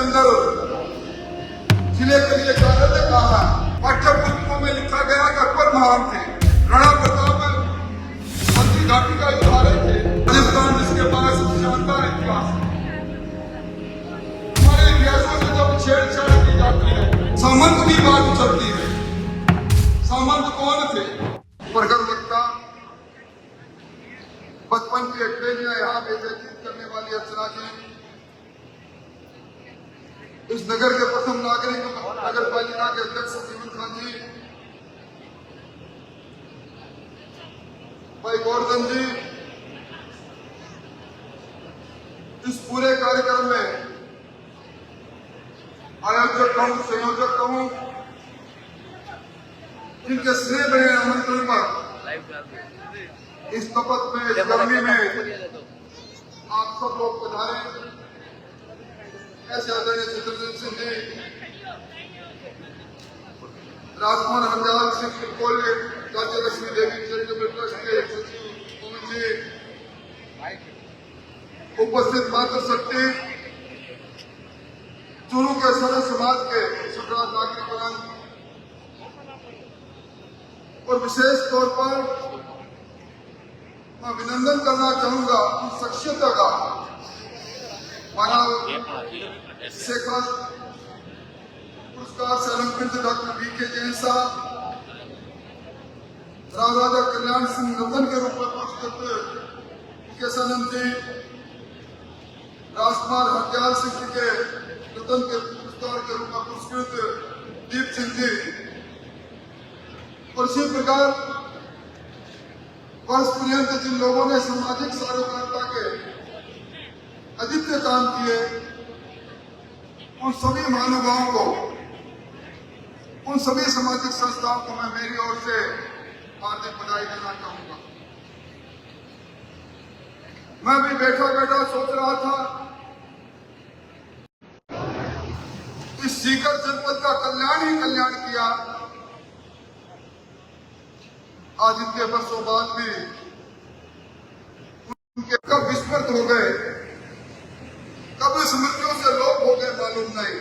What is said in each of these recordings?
अंदर जिले के लिए कार्य ने कहा पाठ्य पुस्तकों में लिखा गया कि अकबर महान थे, राणा प्रताप मंत्री घाटी का उदाहरण थे। राजस्थान जिसके पास शानदार इतिहास है। हमारे इतिहासों से जब छेड़छाड़ की जाती है, सामंत की बात चलती है। सामंत कौन थे? प्रखर वक्ता, बचपन की अकेलियां यहाँ बेइज्जती करने वाली अर्चना जी, इस नगर के प्रथम नागरिक नगर पालिका के अध्यक्ष जीवन खान जी, भाई गोवर्धन जी, इस पूरे कार्यक्रम में आयोजक कहूं, संयोजक कहूं, जिनके स्नेह बने आमंत्रण पर इस तपत में, इस गर्मी में आप सब लोग पधारे। ऐसे आदरणीय शत्रुघ्न सिंह जी, राजकुमार हरदयाल सिंह तिरकोल, राज्यलक्ष्मी देवी चैरिटेबल ट्रस्ट के सचिव मोहन जी, उपस्थित मातृशक्ति, चूरू के सरल समाज के सुखराज नागरिक और विशेष तौर पर मैं अभिनंदन करना चाहूंगा उन शख्सियतों का, मानव शेखर पुरस्कार से अलंकृत डॉक्टर वी के जैन साहब, राजा कल्याण सिंह रतन के रूप में पुरस्कृत केशानंद जी, राजकुमार हरदयाल सिंह जी के रतन के पुरस्कार के रूप में पुरस्कृत दीप सिंह जी, और इसी प्रकार वर्ष पर्यंत जिन लोगों ने सामाजिक सारोकारिता के अद्वितीय काम किए, उन सभी महानुभावों को, उन सभी सामाजिक संस्थाओं को मैं मेरी ओर से हार्दिक बधाई देना चाहूंगा। मैं भी बैठा बैठा सोच रहा था, इस सीकर जनपद का कल्याण ही कल्याण किया। आज इतने वर्षों बाद भी उनके कब विस्मृत हो गए, कब स्मृतियों से लोप हो गए मालूम नहीं।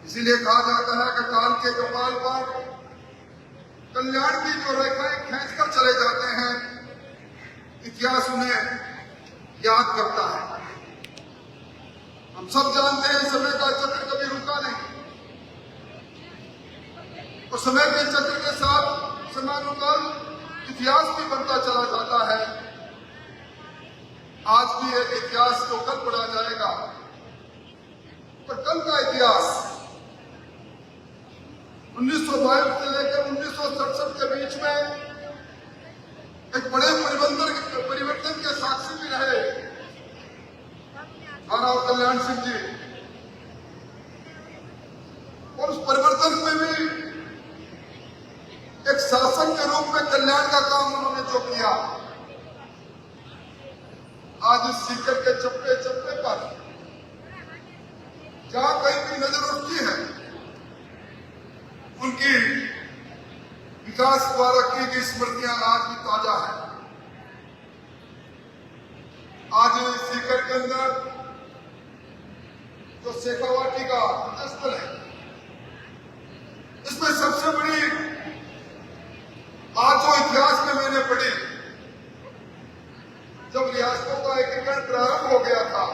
इसीलिए कहा जाता है कि काल के कपाल पर कल्याण की जो रेखाएं खींचकर चले जाते हैं, इतिहास उन्हें याद करता है। हम सब जानते हैं समय का चक्र कभी रुका नहीं, और समय के चक्र के साथ समानुकाल इतिहास भी बनता चला जाता है। आज भी एक इतिहास को कल पढ़ा जाएगा, पर कल का इतिहास 1922 से लेकर 1967 के बीच में एक बड़े परिवर्तन के साक्षी भी रहे महाराज कल्याण सिंह जी, और उस परिवर्तन में भी एक शासन के रूप में कल्याण का काम उन्होंने जो किया, आज इस सीकर के चप्पे चप्पे पर जहां कहीं भी नजर उठती है, उनकी विकास द्वारा की गई स्मृतियां आज भी ताजा है। आज सीकर के अंदर जो शेखावाटी का स्थल है, इसमें सबसे बड़ी आज जो इतिहास में मैंने पढ़ी, जब रियासतों का एकीकरण प्रारंभ हो गया था,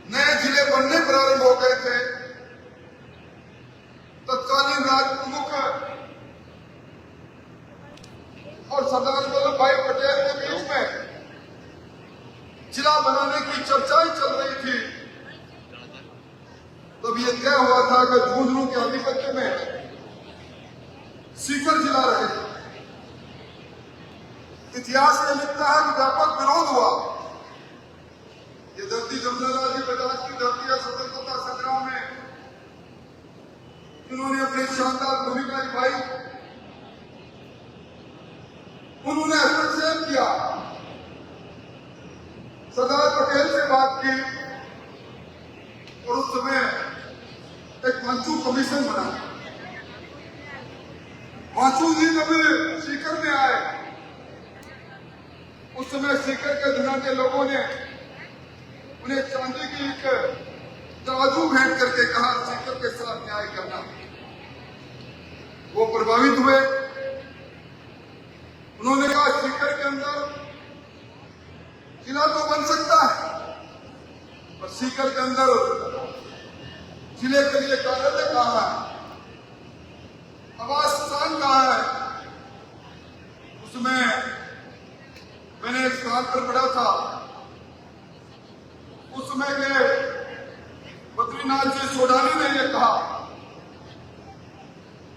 नए जिले बनने प्रारंभ हो गए थे, तत्कालीन राज प्रमुख और सरदार वल्लभ भाई पटेल के बीच में जिला बनाने की चर्चाएं चल रही थी। तब यह तय हुआ था कि झुंझुनू के आधिपत्य में सीकर जिला रहे। इतिहास में लिखता है कि व्यापक विरोध हुआ। ये धरती जमनालाल जी बजाज की धरती है। स्वतंत्रता संग्राम में उन्होंने अपनी शानदार भूमिका निभाई। उन्होंने हस्तक्षेप किया, सरदार पटेल से बात की, और उस समय एक मंचू कमीशन बना। वाचू जी जब सीकर में आए, उस समय सीकर के धनाढ्य लोगों ने उन्हें चांदी की एक तराजू भेंट करके कहा सीकर के साथ न्याय करना। वो प्रभावित हुए। उन्होंने कहा सीकर के अंदर किला तो बन सकता है, पर सीकर के अंदर किले के लिए कार्यालय कहाँ है, आवास स्थान कहाँ है। उसमें मैंने एक स्थान पर पढ़ा था, उस समय के बद्रीनाथ जी सोडानी ने यह कहा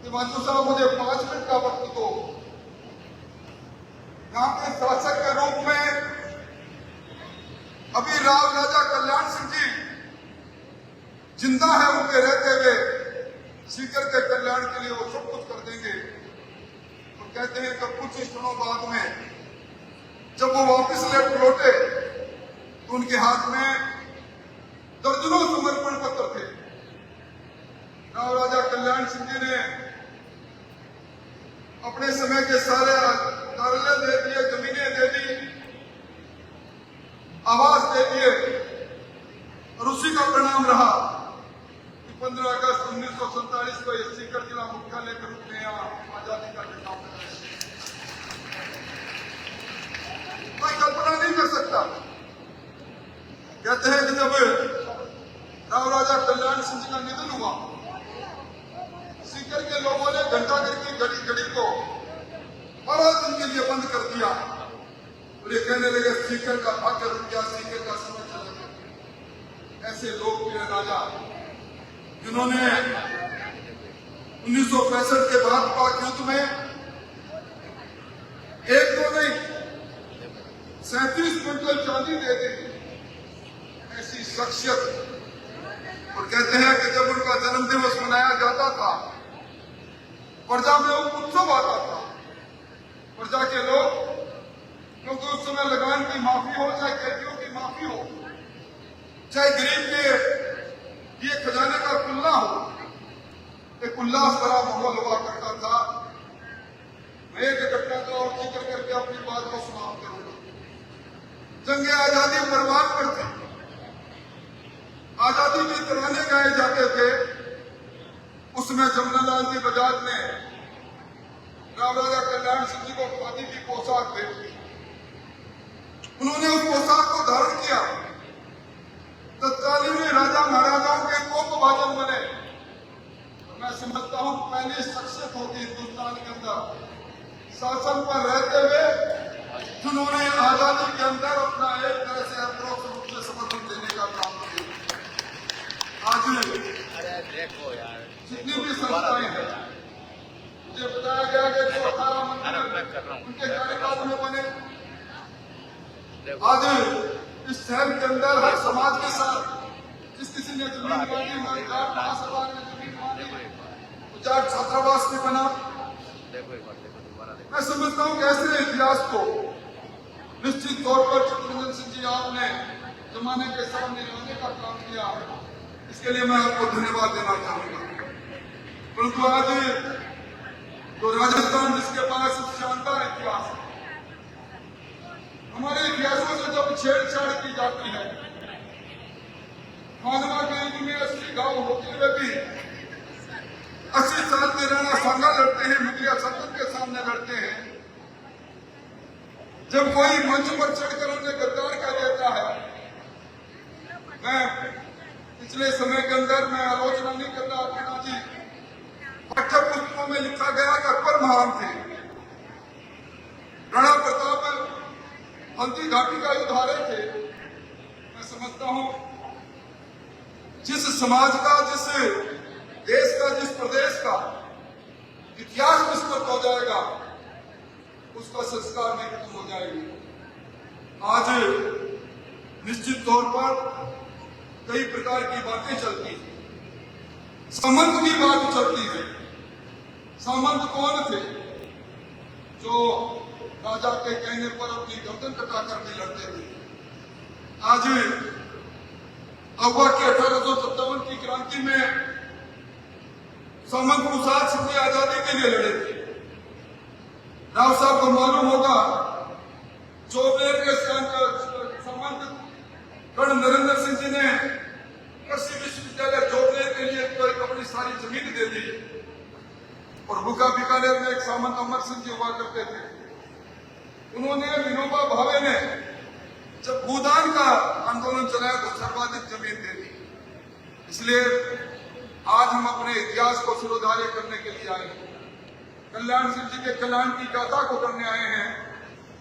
कि माथुर साहब मुझे 5 मिनट का वक्त दो। यहाँ के शासक के रूप में अभी राव राजा कल्याण सिंह जी जिंदा है, उनके रहते हुए सीकर के कल्याण के लिए वो सब कुछ कर देंगे। और कहते हैं कि कुछ क्षणों बाद में जब वो वापस लौटे तो उनके हाथ में दर्जनों समर्पण पत्र थे। राव राजा कल्याण सिंह जी ने अपने समय के सारे कार्यालय दे दिए, जमीनें दे दी, आवास दे दिए, और उसी का परिणाम रहा कि 15 अगस्त 1947 को यह सीकर जिला मुख्यालय के रूप में यहाँ आजादी का खिताब कर रहे हैं। कोई कल्पना नहीं कर सकता। कहते हैं कि जब राव राजा कल्याण सिंह जी का निधन हुआ, सीकर के लोगों ने घंटाघर की घड़ी को 12 दिन के लिए बंद कर दिया और ये कहने लगे सीकर का भाग्य रुक गया, सीकर का समय चला गया। ऐसे लोकप्रिय राजा जिन्होंने 1965 के बाद पाक युद्ध में एक दो नहीं 37 क्विंटल चांदी दे दी, ऐसी शख्सियत। और कहते हैं कि जब उनका जन्म दिवस मनाया जाता था, प्रजा में उत्सव आता था। प्रजा के लोग, क्योंकि उस समय लगान की माफी हो, चाहे कैदियों की माफी हो, चाहे गरीब के ये खजाने का खुलना हो, एक उल्लास भरा माहौल हुआ करता था। मैं एक घटना का और जिक्र करके अपनी बात को समाप्त करूंगा। जंग आजादी परवान पर थी, आजादी के तराने गाए जाते थे। उसमें जमनालाल जी बजाज ने राव राजा कल्याण सिंह जी को खादी की पोशाक भेजी। उन्होंने उस पोशाक को धारण किया। तत्कालीन राजा महाराजाओं के कोपभाजन बने। मैं समझता हूं पहली शख्सियत होगी हिंदुस्तान के अंदर शासन पर रहते हुए जिन्होंने आजादी के अंदर अपना एक तरह से अप्रोक्ष रूप से समर्थन देने का काम किया। आज देखो यार, जितनी भी संस्थाएं हैं, मुझे बताया गया कि जो 18 मंत्री उनके कार्यकाल में बने। आज इस शहर के अंदर हर समाज के साथ जिस किसी ने जमीन मांगी, हमारी जाट महासभा ने जमीन मांगी, जाट छात्रावास में बना। मैं समझता हूँ कि ऐसे इतिहास को निश्चित तौर पर चित्तरंजन सिंह जी आपने जमाने के सामने लाने का काम किया, इसके लिए मैं आपको धन्यवाद देना चाहूंगा। परंतु आज जो राजस्थान जिसके पास शानदार इतिहास है, हमारे इतिहासों से जब छेड़छाड़ की जाती है, खानवा के युग में 80 गांव होते हुए भी 80 साल के राणा सांगा लड़ते हैं, मुगलिया सल्तनत के सामने लड़ते हैं। जब कोई मंच पर चढ़कर उन्हें गद्दार कह देता है, मैं पिछले समय के अंदर मैं आलोचना नहीं कर रहा अपना जी, पाठ्य पुस्तकों में लिखा गया कि अकबर महान थे, राणा प्रताप हल्दी घाटी का युद्ध हारे थे। मैं समझता हूं जिस समाज का, जिस देश का, जिस प्रदेश का इतिहास विस्मृत हो जाएगा, उसका संस्कार भी खत्म हो जाएगी। आज निश्चित तौर पर कई प्रकार की बातें चलती हैं। सामंत की बात चलती है। सामंत कौन थे जो राजा के कहने पर अपनी गर्दन कटाकर भी लड़ते थे? आज अगवा की 1857 की क्रांति में सामंत प्रसाद सिंह आजादी के लिए लड़े थे। राव साहब को मालूम होगा, चौबेर के सामंत कर्ण नरेंद्र थे। उन्होंने विनोबा भावे ने जब भूदान का आंदोलन चलाया तो सर्वाधिक जमीन दे दी। इसलिए आज हम अपने इतिहास को सिरोधार्य करने के लिए आए हैं, कल्याण सिंह जी के कल्याण की गाथा को करने आए हैं।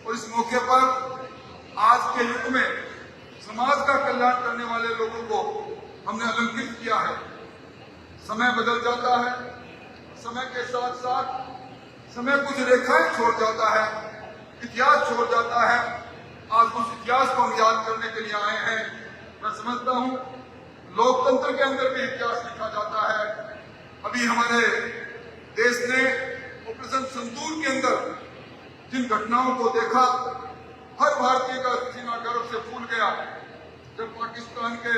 और इस मौके पर आज के युग में समाज का कल्याण करने वाले लोगों को हमने अलंकृत किया है। समय बदल जाता है, समय के साथ साथ समय कुछ रेखाएं छोड़ जाता है, इतिहास छोड़ जाता है। आज उस इतिहास को हम याद करने के लिए आए हैं। मैं समझता हूं लोकतंत्र के अंदर भी इतिहास लिखा जाता है। अभी हमारे देश ने ऑपरेशन सिंदूर के अंदर जिन घटनाओं को देखा, हर भारतीय का सीना गर्व से फूल गया जब पाकिस्तान के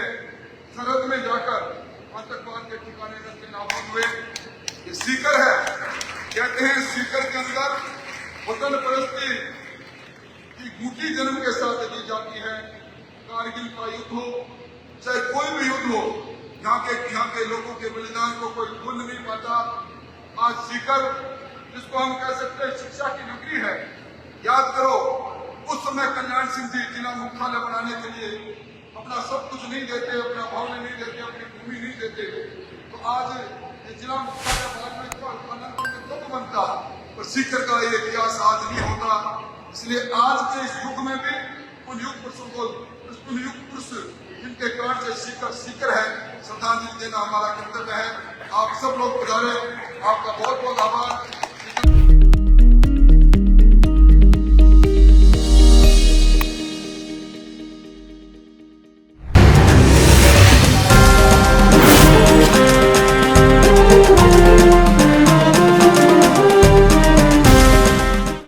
सरहद में जाकर आतंकवाद के ठिकाने करके नाबूद हुए। ये सीकर है, कहते हैं सीकर के अंदर वतन परस्ती की गूंठी जन्म के साथ दी जाती है। कारगिल का युद्ध हो, चाहे कोई भी युद्ध हो, यहाँ के लोगों के बलिदान को कोई भूल नहीं पाता। आज सीकर, जिसको हम कह सकते हैं शिक्षा की नगरी है, याद करो उस समय कल्याण सिंह जी जिला मुख्यालय बनाने के लिए अपना सब कुछ नहीं देते, अपना भवन नहीं देते, अपनी भूमि नहीं देते, तो आज ये जिला मुख्यालय बाद में कब बनता, और सीकर का ये इतिहास आज नहीं होता। इसलिए आज के इस युग में भी उन युग पुरुषों को, उन युग पुरुष जिनके कारण से सीकर सीकर है, श्रद्धांजलि देना हमारा कर्तव्य है। आप सब लोग पधारे, आपका बहुत बहुत आभार।